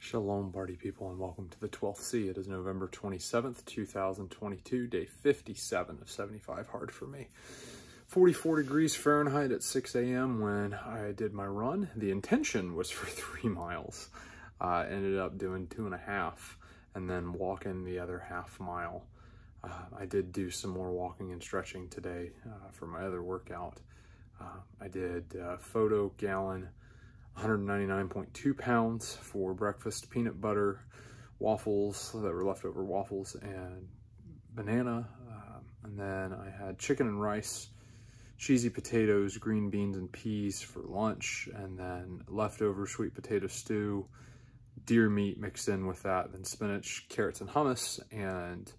Shalom, party people, and welcome to the 12th C. It is November 27th, 2022, day 57 of 75 hard for me. 44 degrees Fahrenheit at 6 a.m. when I did my run. The intention was for 3 miles. Ended up doing 2.5 and then walking the other half mile. I did do some more walking and stretching today for my other workout. I did photo gallon 199.2 pounds for breakfast, peanut butter, waffles that were leftover waffles, and banana. And then I had chicken and rice, cheesy potatoes, green beans and peas for lunch, and then leftover sweet potato stew, deer meat mixed in with that, then spinach, carrots, and hummus, and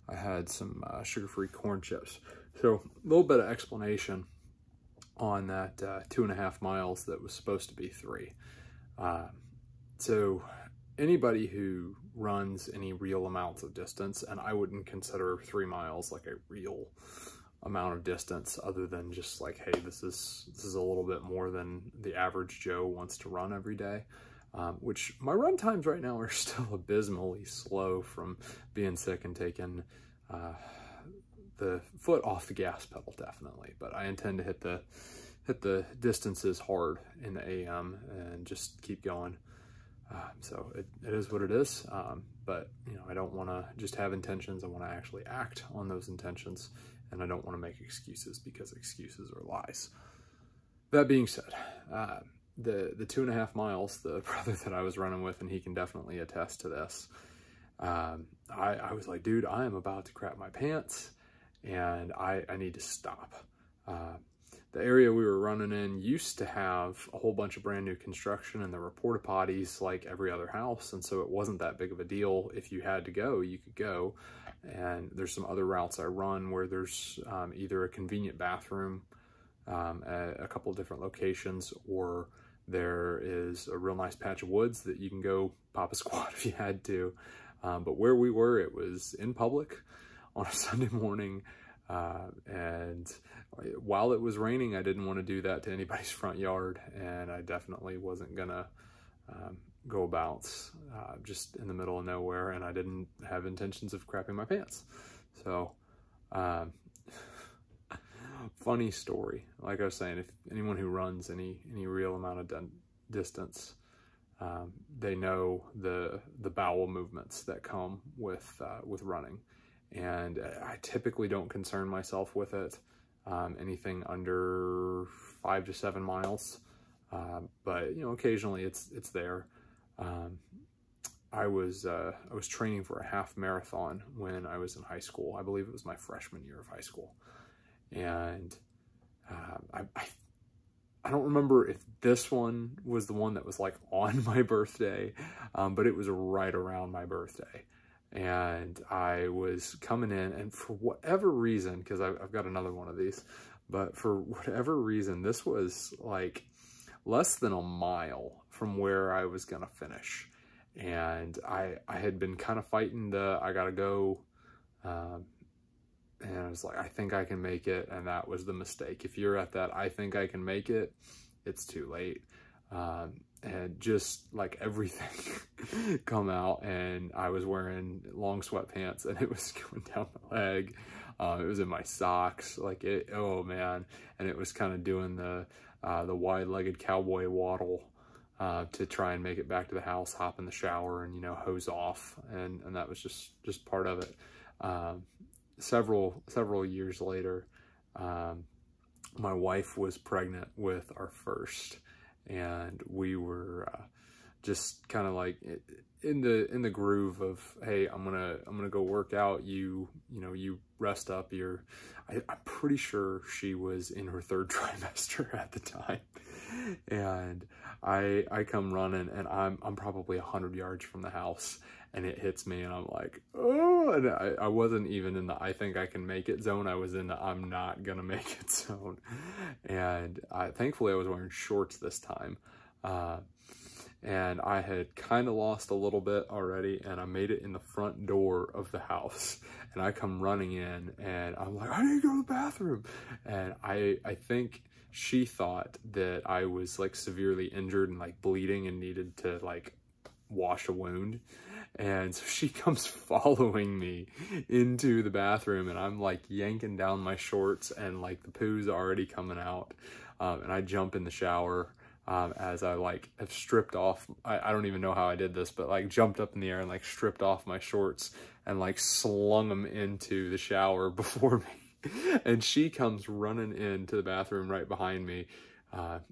I had some sugar-free corn chips. So a little bit of explanation on that 2.5 miles that was supposed to be 3. So anybody who runs any real amounts of distance, and I wouldn't consider 3 miles like a real amount of distance other than just like, hey, this is a little bit more than the average Joe wants to run every day. Which my run times right now are still abysmally slow from being sick and taking the foot off the gas pedal, definitely. But I intend to hit the distances hard in the AM and just keep going. So it is what it is. But you know, I don't want to just have intentions. I want to actually act on those intentions, and I don't want to make excuses because excuses are lies. That being said, the 2.5 miles, the brother that I was running with, and he can definitely attest to this. I was like, dude, I am about to crap my pants and I need to stop. The area we were running in used to have a whole bunch of brand new construction, and there were porta potties like every other house. And so it wasn't that big of a deal. If you had to go, you could go. And there's some other routes I run where there's either a convenient bathroom at a couple of different locations, or there is a real nice patch of woods that you can go pop a squat if you had to. But where we were, it was in public on a Sunday morning. And while it was raining, I didn't want to do that to anybody's front yard. And I definitely wasn't gonna go about just in the middle of nowhere. And I didn't have intentions of crapping my pants. So, funny story. Like I was saying, if anyone who runs any real amount of distance, they know the bowel movements that come with running, and I typically don't concern myself with it. Anything under 5 to 7 miles, but you know, occasionally it's there. I was training for a half marathon when I was in high school. I believe it was my freshman year of high school. And I don't remember if this one was the one that was like on my birthday, but it was right around my birthday. And I was coming in, and for whatever reason, because I've got another one of these, but for whatever reason, this was like less than a mile from where I was gonna finish. And I had been kind of fighting I gotta go, and I was like, I think I can make it. And that was the mistake. If you're at that, I think I can make it, it's too late. And just like everything come out, and I was wearing long sweatpants, and it was going down my leg. It was in my socks, like it, oh man. And it was kind of doing the wide-legged cowboy waddle, to try and make it back to the house, hop in the shower, and, you know, hose off. And that was just part of it. Several years later, my wife was pregnant with our first, and we were just kind of like in the groove of, hey, I'm gonna go work out. You rest up. I'm pretty sure she was in her 3rd trimester at the time, and I come running, and I'm probably 100 yards from the house, and it hits me, and I'm like, oh, and I wasn't even in the I think I can make it zone. I was in the I'm not gonna make it zone. And thankfully I was wearing shorts this time. And I had kind of lost a little bit already, and I made it in the front door of the house, and I come running in, and I'm like, I need to go to the bathroom. And I think she thought that I was like severely injured and like bleeding and needed to like wash a wound. And so she comes following me into the bathroom, and I'm like yanking down my shorts, and like the poo's already coming out. And I jump in the shower as I like have stripped off. I don't even know how I did this, but like jumped up in the air and like stripped off my shorts and like slung them into the shower before me. And she comes running into the bathroom right behind me.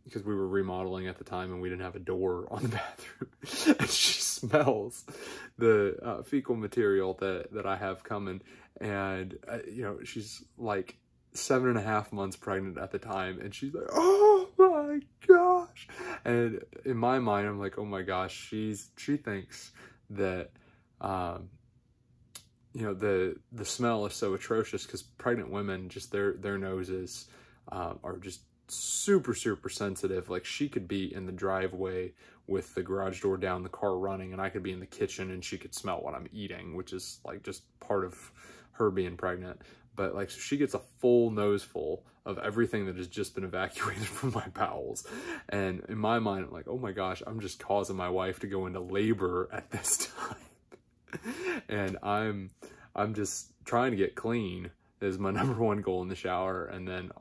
Because we were remodeling at the time and we didn't have a door on the bathroom. And she smells the fecal material that I have coming. And, you know, she's like 7.5 months pregnant at the time. And she's like, oh my gosh. And in my mind, I'm like, oh my gosh, she thinks that, you know, the smell is so atrocious because pregnant women, just their noses are just super sensitive. Like she could be in the driveway with the garage door down, the car running, and I could be in the kitchen and she could smell what I'm eating, which is like just part of her being pregnant. But like, so she gets a full nose full of everything that has just been evacuated from my bowels. And in my mind, I'm like, oh my gosh, I'm just causing my wife to go into labor at this time. And I'm just trying to get clean is my #1 goal in the shower. And then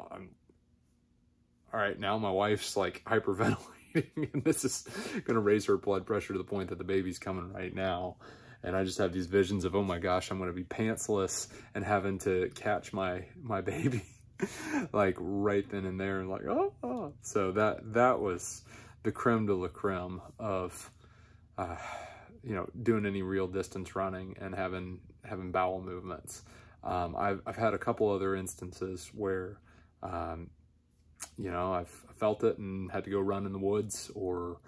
all right, now my wife's like hyperventilating, and this is going to raise her blood pressure to the point that the baby's coming right now. And I just have these visions of, oh my gosh, I'm going to be pantsless and having to catch my baby like right then and there, and like, oh. So that was the creme de la creme of, you know, doing any real distance running and having bowel movements. I've had a couple other instances where, you know, I've felt it and had to go run in the woods, or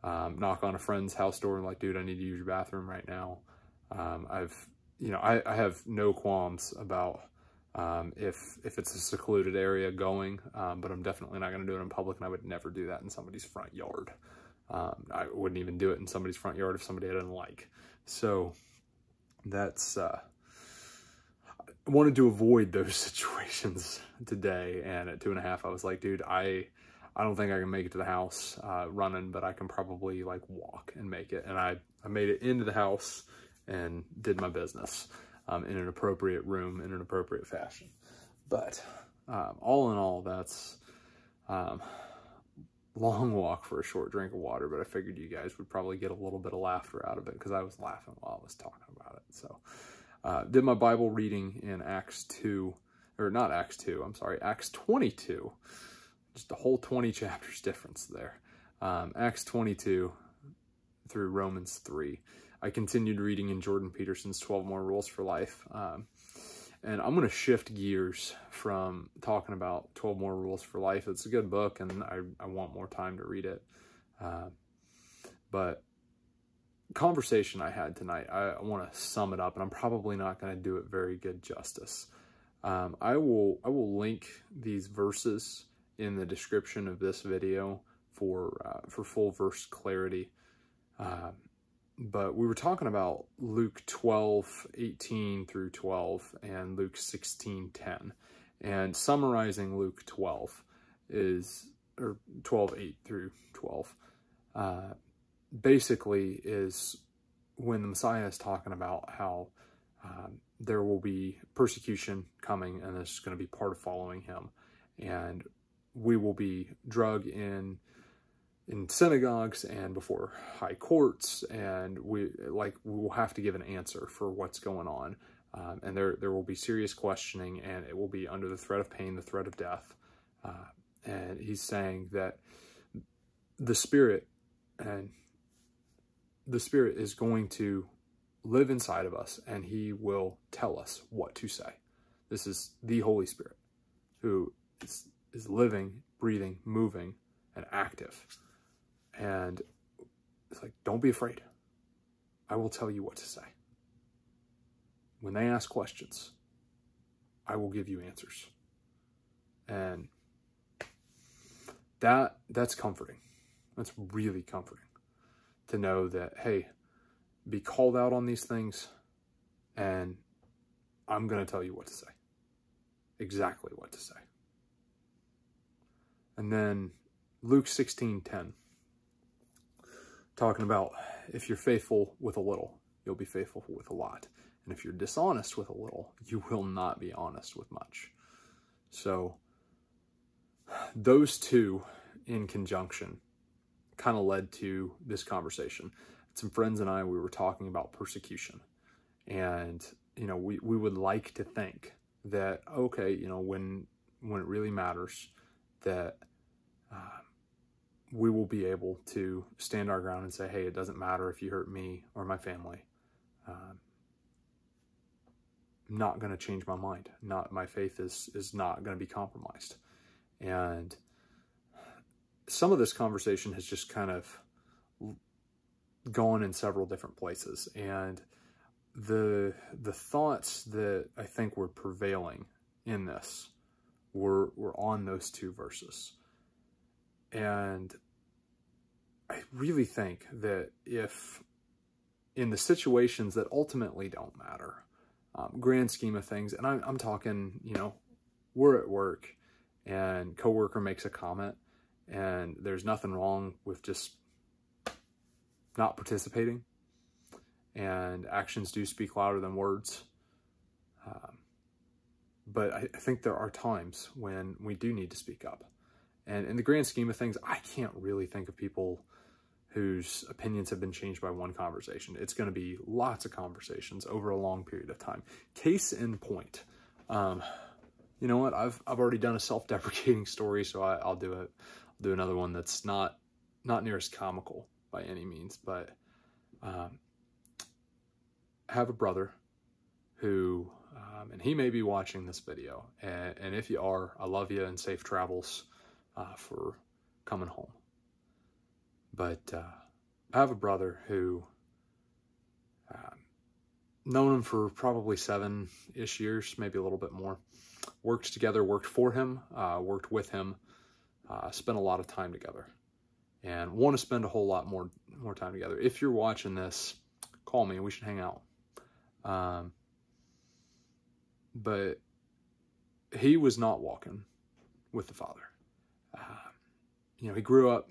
knock on a friend's house door and like, dude, I need to use your bathroom right now. You know, I have no qualms about if it's a secluded area going, but I'm definitely not going to do it in public, and I would never do that in somebody's front yard. I wouldn't even do it in somebody's front yard if somebody I didn't like. So that's, I wanted to avoid those situations today, and at 2.5 I was like, dude, I don't think I can make it to the house running, but I can probably like walk and make it. And I made it into the house and did my business in an appropriate room in an appropriate fashion. But all in all, that's long walk for a short drink of water, but I figured you guys would probably get a little bit of laughter out of it because I was laughing while I was talking about it. So did my Bible reading in Acts 2, or not Acts 2, I'm sorry, Acts 22. Just a whole 20 chapters difference there. Acts 22 through Romans 3. I continued reading in Jordan Peterson's 12 More Rules for Life. And I'm going to shift gears from talking about 12 More Rules for Life. It's a good book, and I want more time to read it. But conversation I had tonight, I want to sum it up, and I'm probably not going to do it very good justice. I will link these verses in the description of this video for full verse clarity. But we were talking about Luke 12:18 through 12 and Luke 16:10, and summarizing Luke 12 is, or 12:8 through 12, basically is when the Messiah is talking about how there will be persecution coming, and this is going to be part of following him, and we will be drug in synagogues and before high courts, and we will have to give an answer for what's going on, and there will be serious questioning, and it will be under the threat of pain, the threat of death. And he's saying that the Spirit is going to live inside of us, and he will tell us what to say. This is the Holy Spirit who is living, breathing, moving, and active. And it's like, don't be afraid. I will tell you what to say. When they ask questions, I will give you answers. And that's comforting. That's really comforting to know that, hey, be called out on these things, and I'm going to tell you what to say. Exactly what to say. And then Luke 16:10. talking about if you're faithful with a little, you'll be faithful with a lot. And if you're dishonest with a little, you will not be honest with much. So those two in conjunction kind of led to this conversation. Some friends and I, we were talking about persecution. And, you know, we would like to think that, okay, you know, when it really matters, that we will be able to stand our ground and say, hey, it doesn't matter if you hurt me or my family. Not going to change my mind. My faith is not going to be compromised. And some of this conversation has just kind of gone in several different places. And the thoughts that I think were prevailing in this were on those two verses. And I really think that if in the situations that ultimately don't matter, grand scheme of things, and I'm talking, you know, we're at work and coworker makes a comment and there's nothing wrong with just not participating, and actions do speak louder than words. But I think there are times when we do need to speak up. And in the grand scheme of things, I can't really think of people whose opinions have been changed by one conversation. It's going to be lots of conversations over a long period of time. Case in point. You know what? I've already done a self-deprecating story, so I'll do it. I'll do another one that's not near as comical by any means, but I have a brother who, and he may be watching this video, and if you are, I love you and safe travels for coming home. But I have a brother who, known him for probably 7-ish years, maybe a little bit more. Worked together, worked for him, worked with him, spent a lot of time together. And want to spend a whole lot more time together. If you're watching this, call me. We should hang out. But he was not walking with the Father. You know, he grew up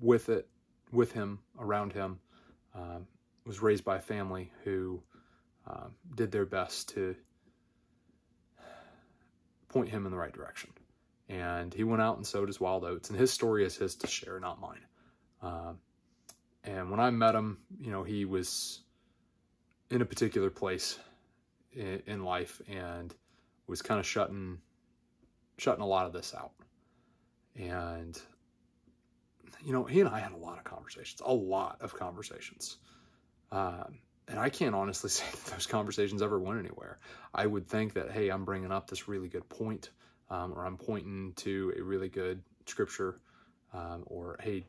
with him, around him, was raised by a family who did their best to point him in the right direction. And he went out and sowed his wild oats, and his story is his to share, not mine. And when I met him, you know, he was in a particular place in life and was kind of shutting a lot of this out. And, you know, he and I had a lot of conversations. And I can't honestly say that those conversations ever went anywhere. I would think that, hey, I'm bringing up this really good point, or I'm pointing to a really good scripture, or, hey,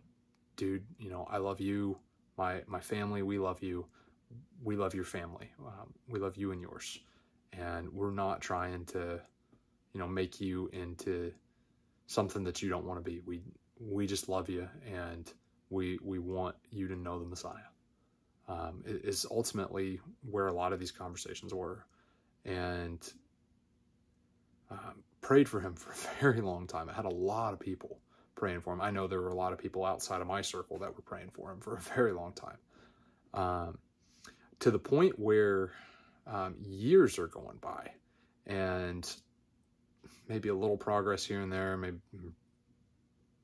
dude, you know, I love you, my family, we love you, we love your family, we love you and yours. And we're not trying to, you know, make you into something that you don't want to be. We just love you, and we want you to know the Messiah. Is ultimately where a lot of these conversations were. And prayed for him for a very long time. I had a lot of people praying for him. I know there were a lot of people outside of my circle that were praying for him for a very long time. To the point where years are going by, and maybe a little progress here and there, maybe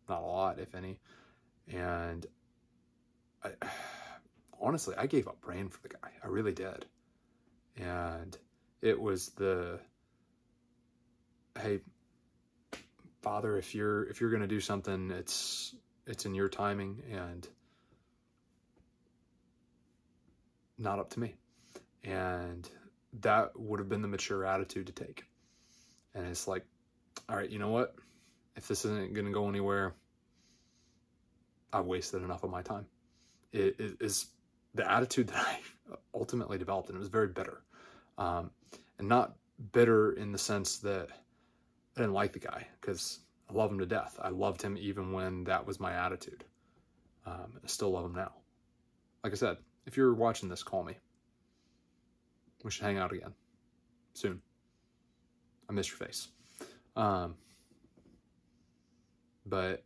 not a lot, if any. And honestly, I gave up praying for the guy. I really did. And it was hey, Father, if you're going to do something, it's in your timing and not up to me. And that would have been the mature attitude to take. And it's like, all right, you know what? If this isn't going to go anywhere, I've wasted enough of my time. It is the attitude that I ultimately developed, and it was very bitter. And not bitter in the sense that I didn't like the guy, because I love him to death. I loved him even when that was my attitude. I still love him now. Like I said, if you're watching this, call me. We should hang out again soon. I miss your face. But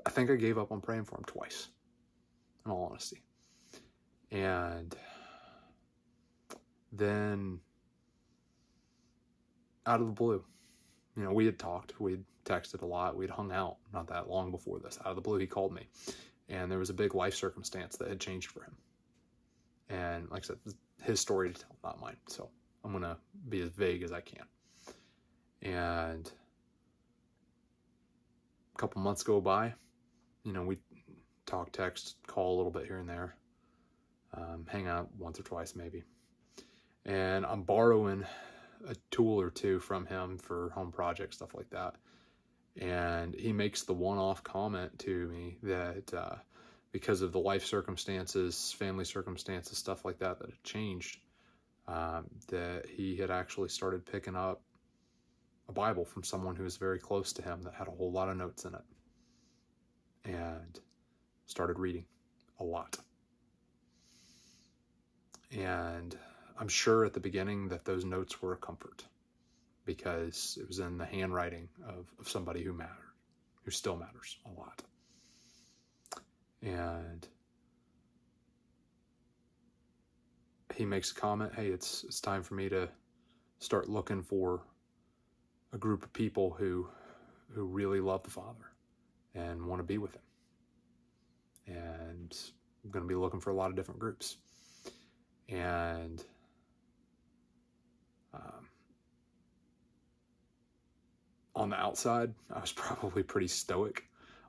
I think I gave up on praying for him twice, in all honesty. And then out of the blue, you know, we had talked, we'd texted a lot, we'd hung out not that long before this. Out of the blue, he called me, and there was a big life circumstance that had changed for him. And like I said, his story to tell, not mine. So I'm going to be as vague as I can. And a couple months go by, you know, we talk, text, call a little bit here and there, hang out once or twice maybe. And I'm borrowing a tool or two from him for home projects, stuff like that. And he makes the one-off comment to me that because of the life circumstances, family circumstances, stuff like that, that had changed, that he had actually started picking up a Bible from someone who was very close to him that had a whole lot of notes in it, and started reading a lot. And I'm sure at the beginning that those notes were a comfort, because it was in the handwriting of somebody who mattered, who still matters a lot. And he makes a comment, hey, it's time for me to start looking for a group of people who really love the Father and want to be with him. And I'm going to be looking for a lot of different groups. And on the outside, I was probably pretty stoic.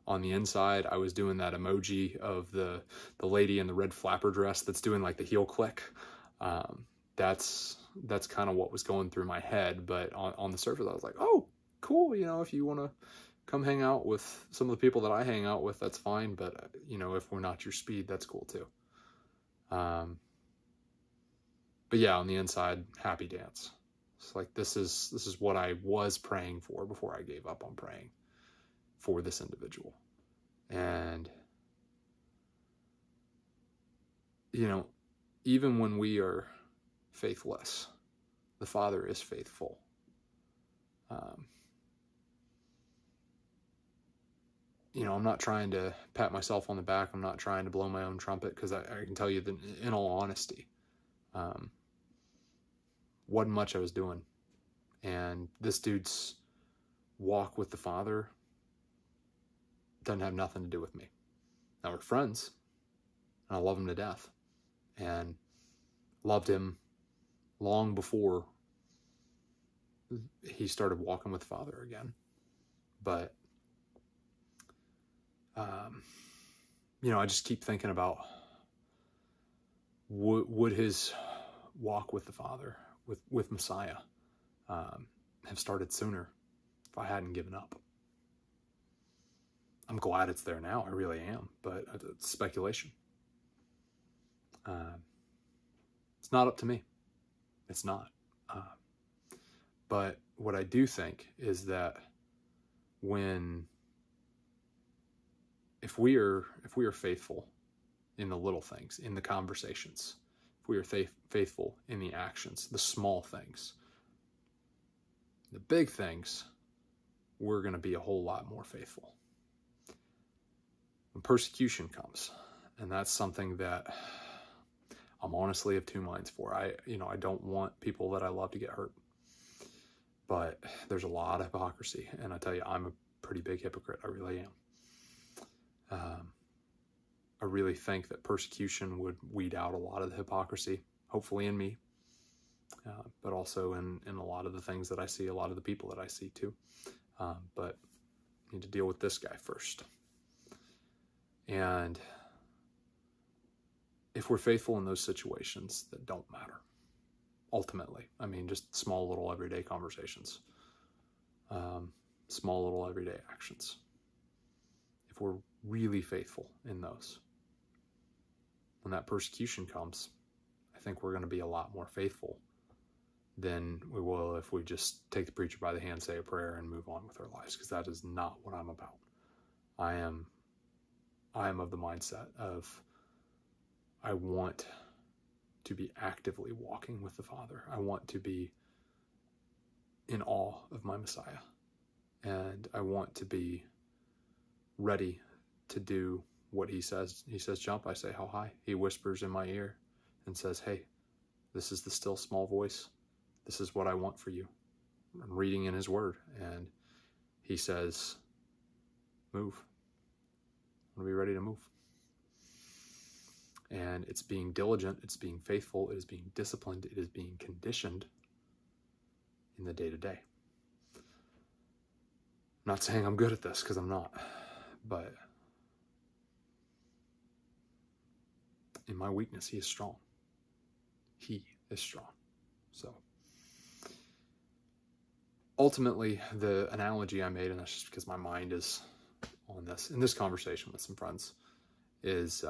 On the inside, I was doing that emoji of the lady in the red flapper dress that's doing like the heel click. That's kind of what was going through my head. But on the surface, I was like, oh, cool. You know, if you want to come hang out with some of the people that I hang out with, that's fine. But, you know, if we're not your speed, that's cool too. But yeah, on the inside, happy dance. It's like, this is what I was praying for before I gave up on praying for this individual. And, you know, even when we are faithless, the Father is faithful. You know, I'm not trying to pat myself on the back. I'm not trying to blow my own trumpet, because I can tell you that in all honesty, wasn't much I was doing. And this dude's walk with the Father doesn't have nothing to do with me. Now, we're friends, and I love him to death, and loved him long before he started walking with Father again. But, you know, I just keep thinking about, would his walk with the Father, with Messiah, have started sooner if I hadn't given up? I'm glad it's there now. I really am, but it's speculation. It's not up to me. It's not. But what I do think is that if we are faithful in the little things, in the conversations, if we are faithful in the actions, the small things, the big things, we're going to be a whole lot more faithful. When persecution comes, and that's something that I'm honestly of two minds for. I don't want people that I love to get hurt, but there's a lot of hypocrisy, and I tell you, I'm a pretty big hypocrite. I really am. I really think that persecution would weed out a lot of the hypocrisy, hopefully in me, but also in a lot of the things that I see, a lot of the people that I see too. But I need to deal with this guy first. And if we're faithful in those situations that don't matter, ultimately, I mean, just small little everyday conversations, small little everyday actions, if we're really faithful in those, when that persecution comes, I think we're going to be a lot more faithful than we will if we just take the preacher by the hand, say a prayer, and move on with our lives, because that is not what I'm about. I am of the mindset of, I want to be actively walking with the Father. I want to be in awe of my Messiah, and I want to be ready to do what he says. He says, jump. I say, how high? He whispers in my ear and says, hey, this is the still small voice. This is what I want for you. I'm reading in his word. And he says, move. I want to be ready to move. And it's being diligent. It's being faithful. It is being disciplined. It is being conditioned in the day-to-day. I'm not saying I'm good at this, because I'm not. But in my weakness, he is strong. He is strong. So ultimately, the analogy I made, and that's just because my mind is on this, in this conversation with some friends, is,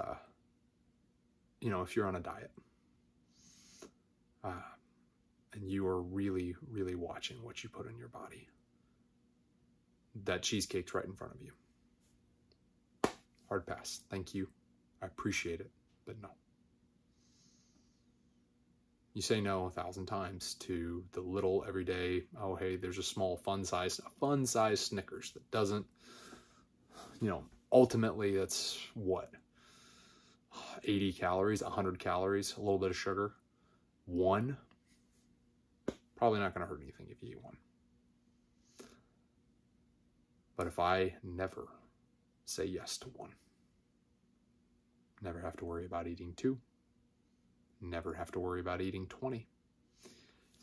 you know, if you're on a diet, and you are really, really watching what you put in your body, that cheesecake's right in front of you. Hard pass. Thank you. I appreciate it, but no. You say no 1,000 times to the little everyday, oh, hey, there's a small fun size Snickers that doesn't, you know, ultimately that's what? 80 calories, 100 calories, a little bit of sugar. One, probably not going to hurt anything if you eat one. But if I never say yes to one, never have to worry about eating 2, never have to worry about eating 20.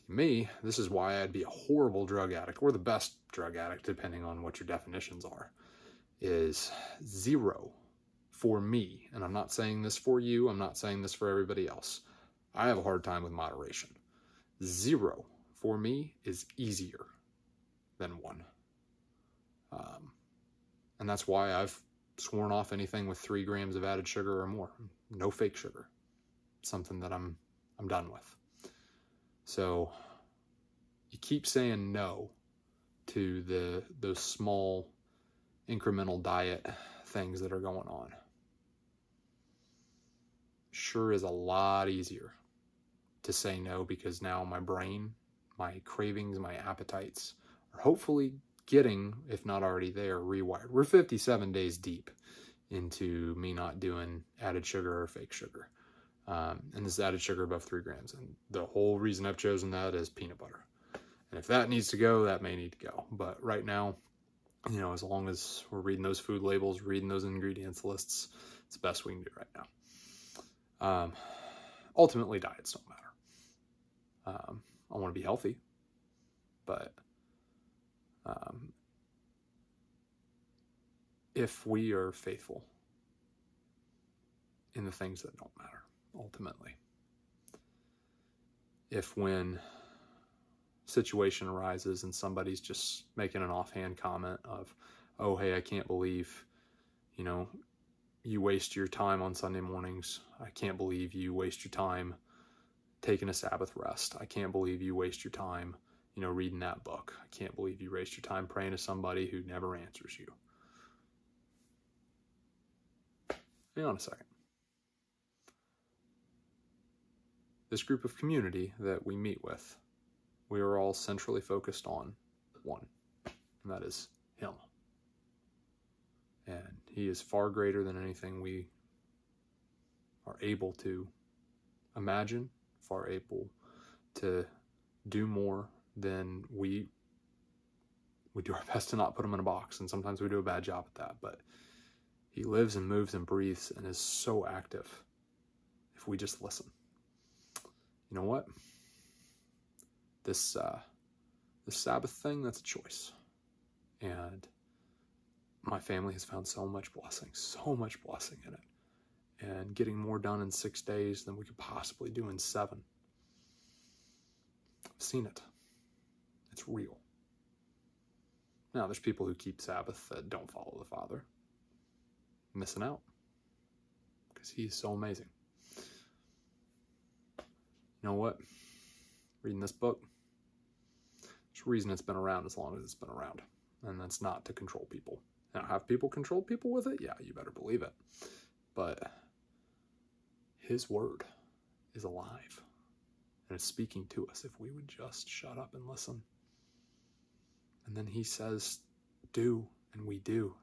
Me, this is why I'd be a horrible drug addict, or the best drug addict, depending on what your definitions are, is 0 for me. And I'm not saying this for you. I'm not saying this for everybody else. I have a hard time with moderation. 0 for me is easier than 1. And that's why I've sworn off anything with 3 grams of added sugar or more. No fake sugar. Something that I'm done with. So you keep saying no to those small incremental diet things that are going on. Sure is a lot easier to say no, because now my brain, my cravings, my appetites are hopefully getting, if not already there, rewired. We're 57 days deep into me not doing added sugar or fake sugar. And this is added sugar above 3 grams. And the whole reason I've chosen that is peanut butter. And if that needs to go, that may need to go. But right now, you know, as long as we're reading those food labels, reading those ingredients lists, it's the best we can do right now. Ultimately, diets don't matter. I want to be healthy, but if we are faithful in the things that don't matter, ultimately, if when situation arises and somebody's just making an offhand comment of, oh, hey, I can't believe, you know, you waste your time on Sunday mornings. I can't believe you waste your time taking a Sabbath rest. I can't believe you waste your time, you know, reading that book. I can't believe you waste your time praying to somebody who never answers you. Hang on a second. This group of community that we meet with, we are all centrally focused on one, and that is Him. And He is far greater than anything we are able to imagine, far able to do more than we do our best to not put Him in a box, and sometimes we do a bad job at that, but He lives and moves and breathes and is so active if we just listen. You know what? This Sabbath thing, that's a choice. And my family has found so much blessing in it. And getting more done in 6 days than we could possibly do in 7. I've seen it. It's real. Now, there's people who keep Sabbath that don't follow the Father. Missing out. Because He is so amazing. You know what? Reading this book, there's a reason it's been around as long as it's been around. And that's not to control people. Now, have people control people with it? Yeah, you better believe it. But His word is alive. And it's speaking to us if we would just shut up and listen. And then He says, do, and we do.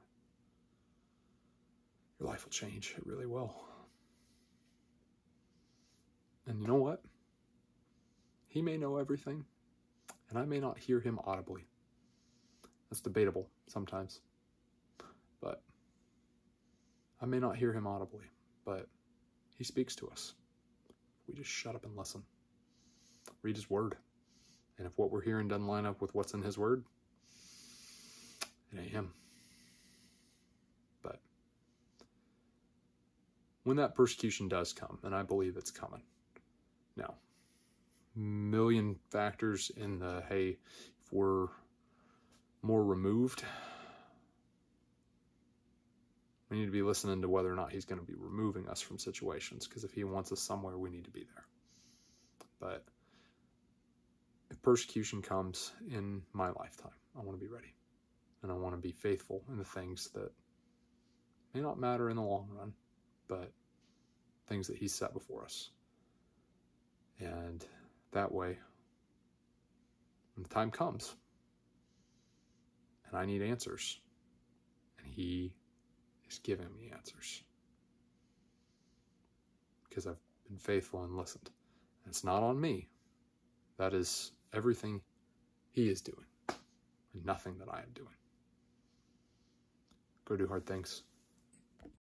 your life will change. It really will. And you know what? He may know everything, and I may not hear him audibly. That's debatable sometimes. But I may not hear him audibly, but he speaks to us. We just shut up and listen. Read his word. And if what we're hearing doesn't line up with what's in his word, it ain't him. But when that persecution does come, and I believe it's coming, now, million factors in the, hey, if we're more removed, we need to be listening to whether or not he's going to be removing us from situations, because if he wants us somewhere, we need to be there. But if persecution comes in my lifetime, I want to be ready. And I want to be faithful in the things that may not matter in the long run, but things that he's set before us. And that way, when the time comes, and I need answers, and he is giving me answers, because I've been faithful and listened. And it's not on me. That is everything he is doing, and nothing that I am doing. Go do hard things.